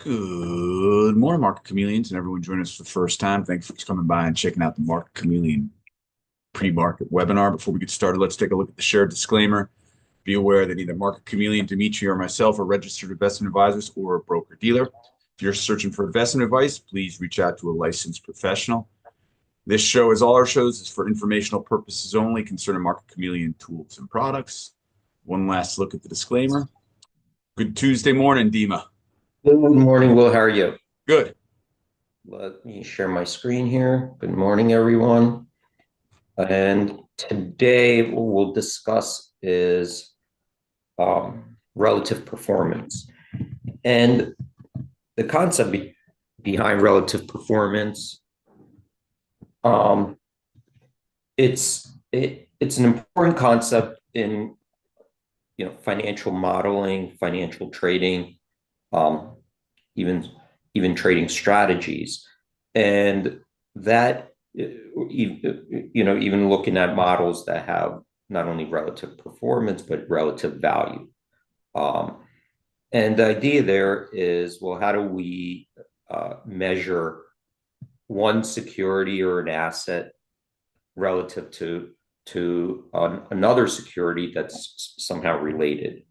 Good morning, Market Chameleons, and everyone joining us for the first time. Thanks for coming by and checking out the Market Chameleon pre-market webinar. Before we get started, let's take a look at the shared disclaimer. Be aware that neither Market Chameleon, Dimitri, or myself are registered investment advisors or a broker-dealer. If you're searching for investment advice, please reach out to a licensed professional. This show, as all our shows, is for informational purposes only concerning Market Chameleon tools and products. One last look at the disclaimer. Good Tuesday morning, Dima. Good morning, Will. How are you? Good. Let me share my screen here. Good morning, everyone. And today what we'll discuss is relative performance. And the concept behind relative performance, it's an important concept in financial modeling, financial trading, even trading strategies, and that even looking at models that have not only relative performance but relative value. And the idea there is, well, how do we measure one security or an asset relative to another security that's somehow related,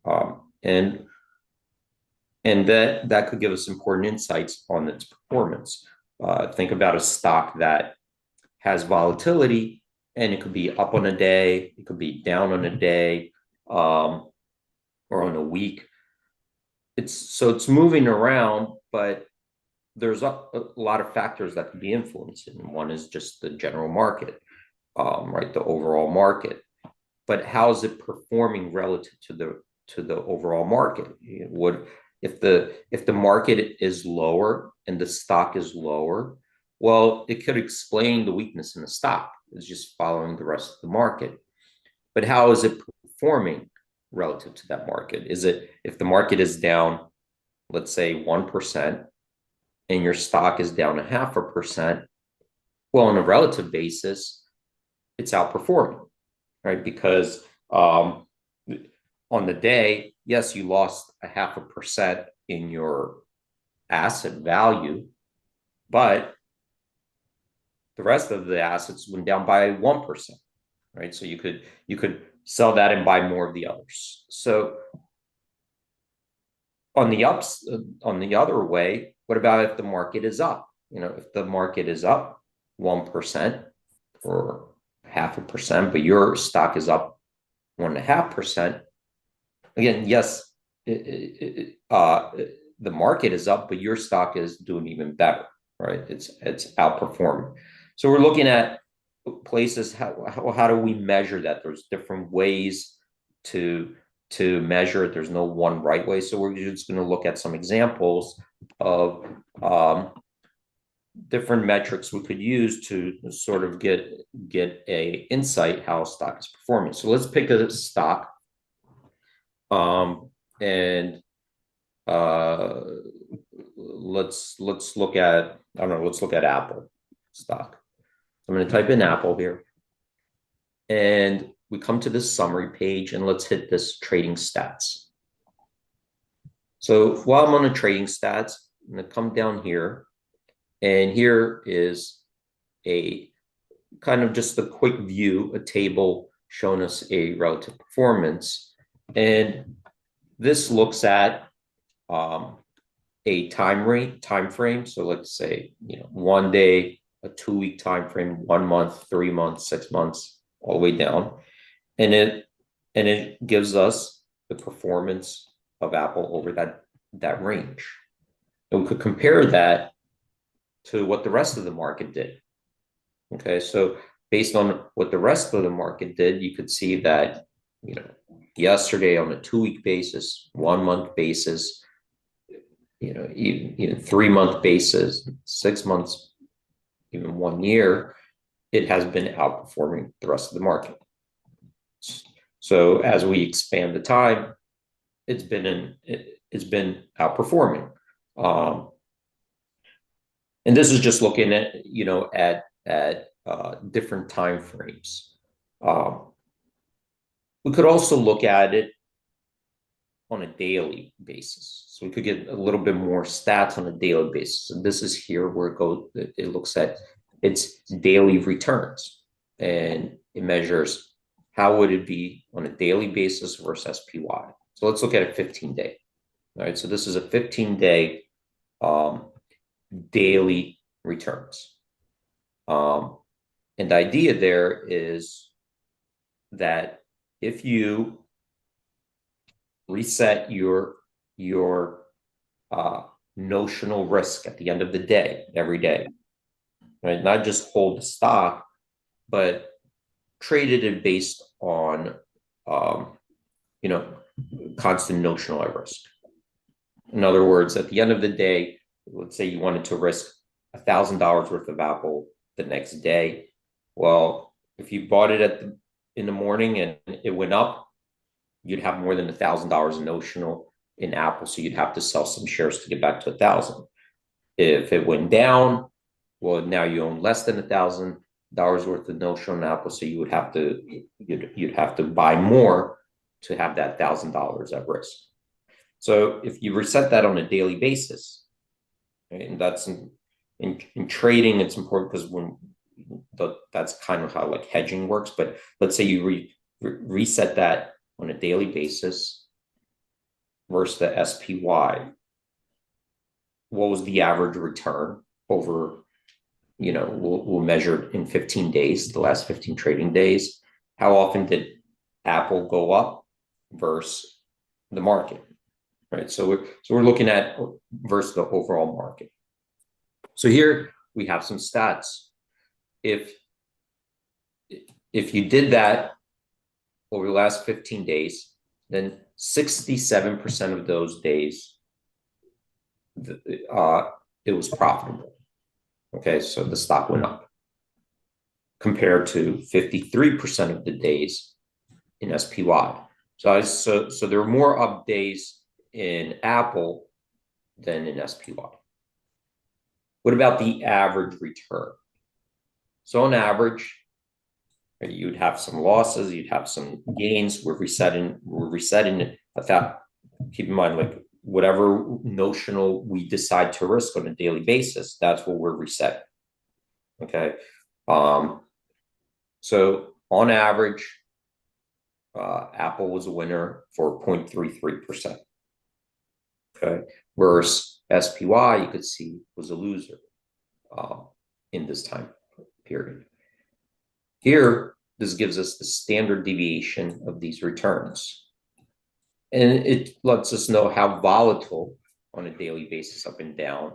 and that could give us important insights on its performance. Think about a stock that has volatility, and it could be up on a day, it could be down on a day, or on a week. It's moving around, but there's a lot of factors that can be influenced. And one is just the general market, right? The overall market. But how is it performing relative to the overall market? If the market is lower and the stock is lower, well, it could explain the weakness in the stock. It's just following the rest of the market. But how is it performing relative to that market? Is it, if the market is down, let's say 1%, and your stock is down 0.5%, well, on a relative basis, it's outperforming, right? Because on the day, yes, you lost 0.5% in your asset value, but the rest of the assets went down by 1%, right? So you could sell that and buy more of the others. So on the other way, what about if the market is up? If the market is up 1% or 0.5%, but your stock is up 1.5%. Again, yes, the market is up, but your stock is doing even better, right? It's outperforming. So we're looking at places. How do we measure that? There's different ways to measure it. There's no one right way. So we're just going to look at some examples of different metrics we could use to sort of get a insight how a stock is performing. So let's pick a stock. And let's look at, I don't know, let's look at Apple stock. I'm going to type in Apple here, and we come to this summary page, and let's hit this trading stats. So while I'm on the trading stats, I'm going to come down here, and here is a kind of just a quick view, a table showing us a relative performance. And this looks at a time frame. So let's say 1 day, a 2-week time frame, 1 month, 3 months, 6 months, all the way down, and it gives us the performance of Apple over that range. And we could compare that to what the rest of the market did. Okay, so based on what the rest of the market did, you could see that yesterday on a 2-week basis, 1 month basis, even 3 month basis, 6 months, even 1 year, it has been outperforming the rest of the market. So as we expand the time, it's been outperforming. And this is just looking at different time frames. We could also look at it on a daily basis. So we could get a little bit more stats on a daily basis. And this is here where it looks at its daily returns, and it measures how would it be on a daily basis versus SPY. So let's look at a 15-day. All right, so this is a 15-day daily returns. And the idea there is that if you reset your notional risk at the end of the day, every day, right? Not just hold the stock, but traded it based on, constant notional at risk. In other words, at the end of the day, let's say you wanted to risk $1,000 worth of Apple the next day. Well, if you bought it in the morning and it went up, you'd have more than $1,000 notional in Apple, so you'd have to sell some shares to get back to 1,000. If it went down, well, now you own less than $1,000 worth of notional in Apple, so you would have to you'd have to buy more to have that $1,000 at risk. So if you reset that on a daily basis, right, and that's in trading, it's important because that's kind of how like hedging works. But let's say you reset that on a daily basis versus the SPY. What was the average return over, we'll measure it in 15 days, the last 15 trading days. How often did Apple go up versus the market, right? So we're looking at versus the overall market. So here we have some stats. If you did that over the last 15 days, then 67% of those days, it was profitable. Okay, so the stock went up compared to 53% of the days in SPY. So there were more up days in Apple than in SPY. What about the average return? So on average, you'd have some losses, you'd have some gains. We're resetting it. Keep in mind, like whatever notional we decide to risk on a daily basis, that's what we're resetting. Okay. So on average, Apple was a winner for 0.33%. Okay. Whereas SPY, you could see, was a loser in this time period. Here, this gives us the standard deviation of these returns. And it lets us know how volatile on a daily basis up and down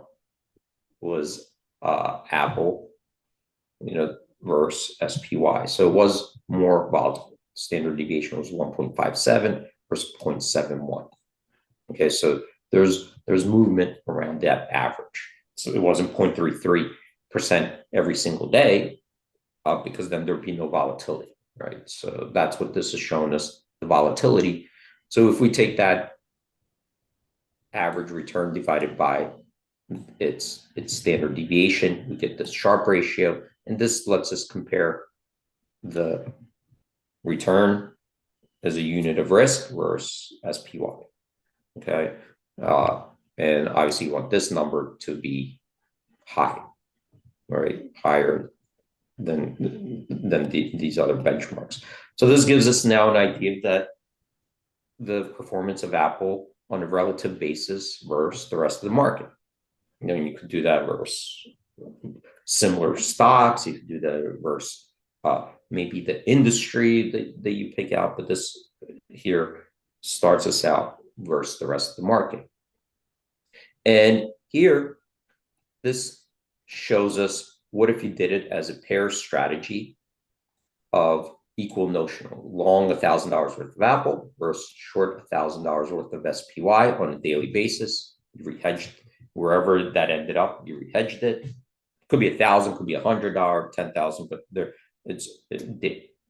was Apple, versus SPY. So it was more volatile. Standard deviation was 1.57 versus 0.71. Okay, so there's movement around that average. So it wasn't 0.33% every single day, because then there'd be no volatility, right? So that's what this is showing us, the volatility. So if we take that average return divided by its standard deviation, we get this Sharpe ratio, and this lets us compare the return as a unit of risk versus SPY. Okay, and obviously you want this number to be high, right? Higher than these other benchmarks. So this gives us now an idea that the performance of Apple on a relative basis versus the rest of the market. You could do that versus similar stocks. You could do that versus maybe the industry that you pick out, but this here starts us out versus the rest of the market. And here, this shows us what if you did it as a pair strategy of equal notional, long $1,000 worth of Apple versus short $1,000 worth of SPY on a daily basis. You rehedged wherever that ended up, you rehedged it. Could be 1,000, could be $100, 10,000, but it's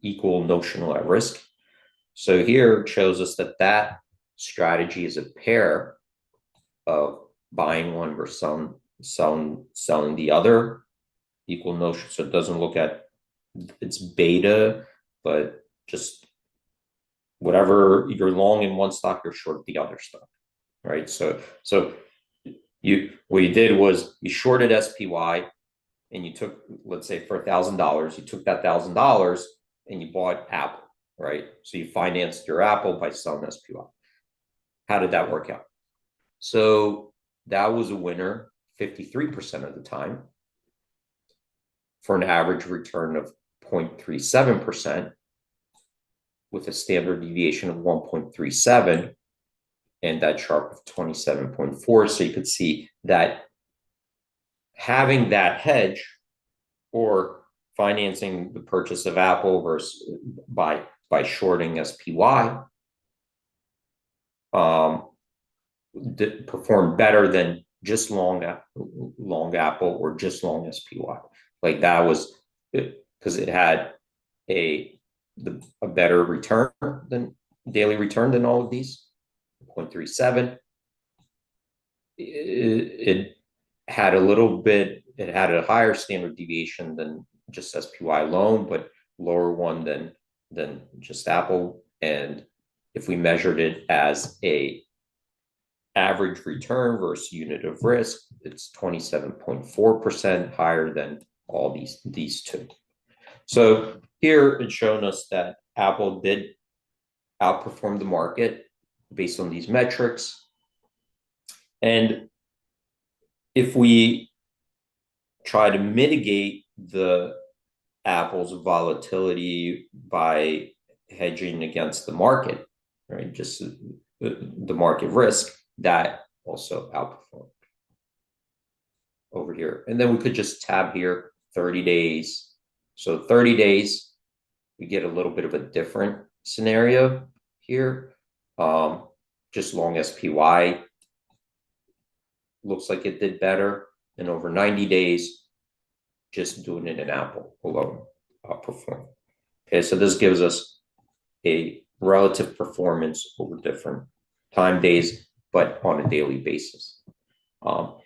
equal notional at risk. So here it shows us that strategy is a pair of buying one versus selling the other, equal notional. So it doesn't look at its beta, but just whatever you're long in one stock, you're short the other stock, right? So what you did was you shorted SPY, and you took, let's say for $1,000, you took that $1,000 and you bought Apple, right? So you financed your Apple by selling SPY. How did that work out? So that was a winner 53% of the time for an average return of 0.37% with a standard deviation of 1.37 and that Sharpe of 27.4. So you could see that having that hedge or financing the purchase of Apple versus by shorting SPY performed better than just long Apple or just long SPY. Like that was because it had a better return than daily return than all of these, 0.37. It had a higher standard deviation than just SPY alone, but lower one than just Apple. And if we measured it as a average return versus unit of risk, it's 27.4% higher than all these two. So here it's shown us that Apple did outperform the market based on these metrics. And if we try to mitigate the Apple's volatility by hedging against the market, right? Just the market risk, that also outperformed over here. And then we could just tab here 30 days. So 30 days, we get a little bit of a different scenario here. Just long SPY looks like it did better. And over 90 days, just doing it in Apple alone outperformed. Okay, so this gives us a relative performance over different time days, but on a daily basis. So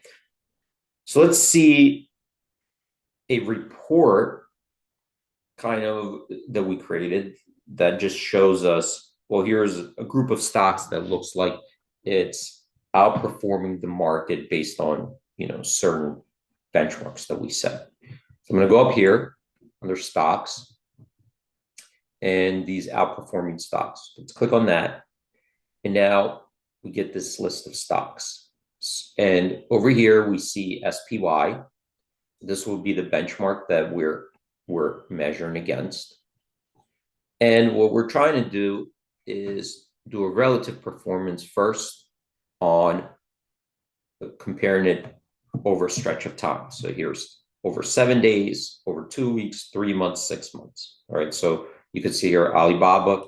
let's see a report kind of that we created that just shows us, well, here's a group of stocks that looks like it's outperforming the market based on, certain benchmarks that we set. So I'm going to go up here under stocks and these outperforming stocks. Let's click on that. And now we get this list of stocks. And over here, we see SPY. This will be the benchmark that we're measuring against. And what we're trying to do is do a relative performance first on comparing it over a stretch of time. So here's over 7 days, over 2 weeks, 3 months, 6 months. All right. So you can see here Alibaba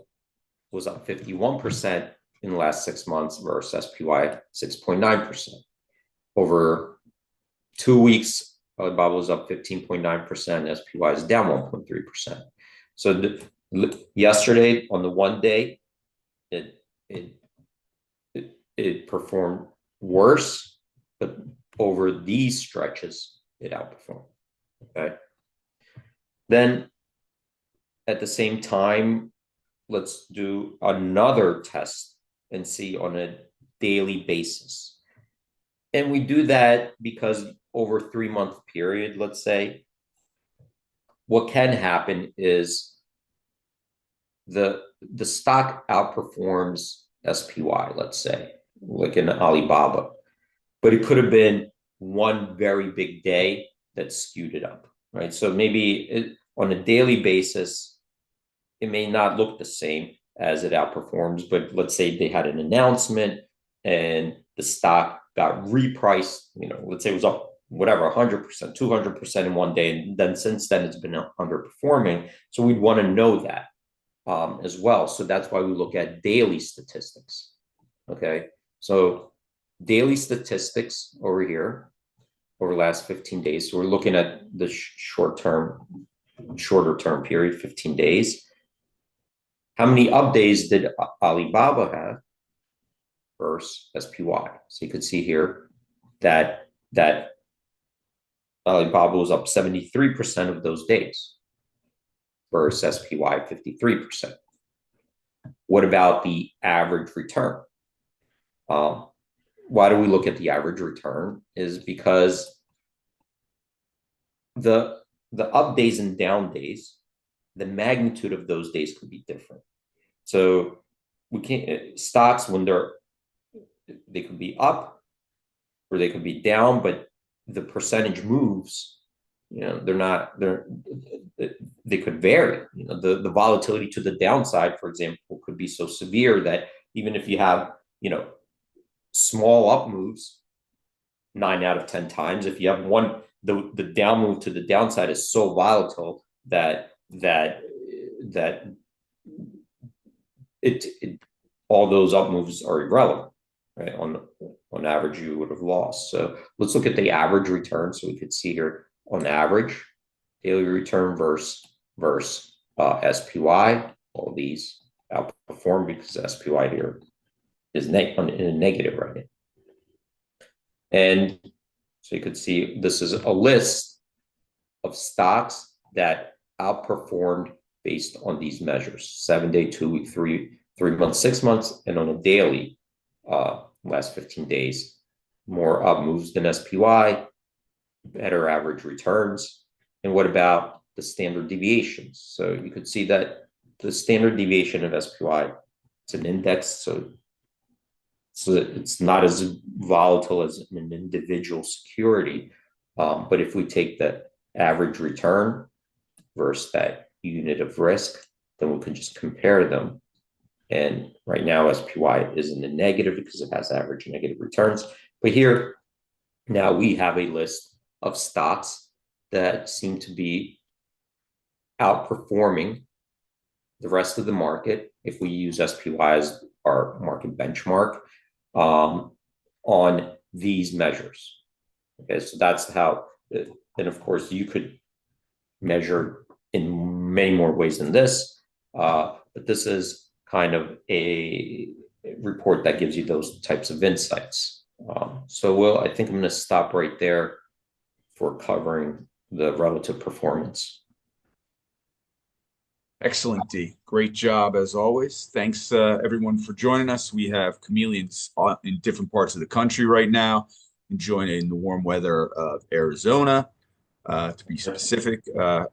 was up 51% in the last 6 months versus SPY 6.9%. Over 2 weeks, Alibaba was up 15.9%, SPY is down 1.3%. So yesterday on the 1 day, it performed worse, but over these stretches, it outperformed. Okay. Then at the same time, let's do another test and see on a daily basis. And we do that because over a 3-month period, let's say, what can happen is the stock outperforms SPY, let's say, like in Alibaba, but it could have been one very big day that skewed it up, right? So maybe on a daily basis, it may not look the same as it outperforms, but let's say they had an announcement and the stock got repriced, let's say it was up, whatever, 100%, 200% in 1 day. And then since then it's been underperforming. So we'd want to know that as well. So that's why we look at daily statistics. Okay. So daily statistics over here over the last 15 days. So we're looking at the shorter term period, 15 days. How many up days did Alibaba have versus SPY? So you could see here that Alibaba was up 73% of those days versus SPY 53%. What about the average return? Um, why do we look at the average return? Is because the up days and down days, the magnitude of those days could be different. So we can't stocks when they could be up or they could be down, but the percentage moves, they could vary. The volatility to the downside, for example, could be so severe that even if you have, small up moves 9 out of 10 times, if you have one, the down move to the downside is so volatile that it all those up moves are irrelevant, right? On average, you would have lost. So let's look at the average return. So we could see here on average daily return versus SPY. All these outperform because SPY here is in a negative right now. And so you could see this is a list of stocks that outperformed based on these measures: 7-day, 2-week, 3 months, 6 months, and on a daily, last 15 days. More up moves than SPY, better average returns. And what about the standard deviations? So you could see that the standard deviation of SPY, it's an index, so it's not as volatile as an individual security. But if we take the average return versus that unit of risk, then we can just compare them. And right now, SPY is in the negative because it has average negative returns. But here, now we have a list of stocks that seem to be outperforming the rest of the market if we use SPY as our market benchmark on these measures. Okay, so that's how, and of course, you could measure in many more ways than this, but this is kind of a report that gives you those types of insights. So I think I'm going to stop right there for covering the relative performance. Excellent, D. Great job as always. Thanks, everyone, for joining us. We have chameleons in different parts of the country right now, enjoying the warm weather of Arizona, to be specific.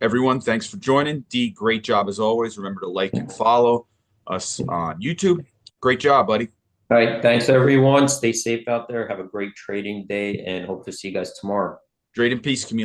Everyone, thanks for joining. D, great job as always. Remember to like and follow us on YouTube. Great job, buddy. All right. Thanks, everyone. Stay safe out there. Have a great trading day and hope to see you guys tomorrow. Trade in peace, chameleon.